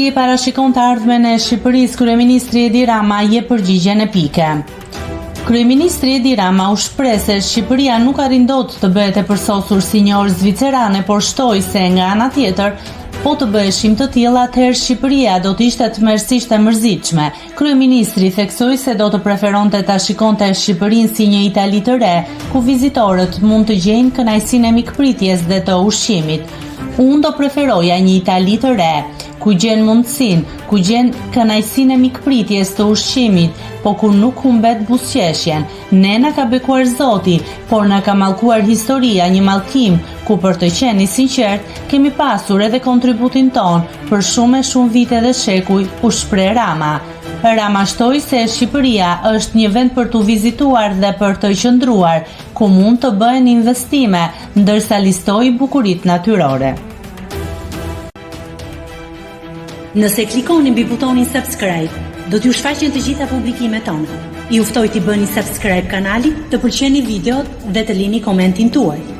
Si e parashikon të ardhmen e Shqipërisë, Kryeministri Edi Rama jep përgjigjen epike. Kryeministri Edi Rama u shpreh se Shqipëria nuk arrin dot të bëhet e përsosur si një orë zvicerane, por shtoi se nga ana tjetër, po të bëheshim të tilla, atëherë Shqipëria do të ishte tmerrsisht e mërzitshme. Kryeministri theksoi se do të preferonte ta shikonte Shqipërinë si një Itali të re, ku vizitorët mund të gjejnë kënaqësinë e mikpritjes dhe të ushqimit. Unë do preferoja një Itali të re, ku gjen mundësinë, ku gjen kënaqësinë e mikpritjes të ushqimit, po ku nuk humbet buzëqeshjen. Ne na ka bekuar Zoti, por na ka mallkuar historia, një mallkim ku për të qenë sinqert, kemi pasur edhe kontributin ton për shumë e shumë vite dhe shekuj, u shpreh Rama. Rama shtoi se Shqipëria është një vend për të vizituar dhe për të qëndruar, ku mund të bëhen investime, ndërsa listoi bukuritë natyrore. Nëse klikoni mbi butonin subscribe, do t'ju shfaqen të gjitha publikimet tona. Ju ftoj t'i bëni subscribe kanalit, të pëlqeni videot dhe të lini komentin tuaj.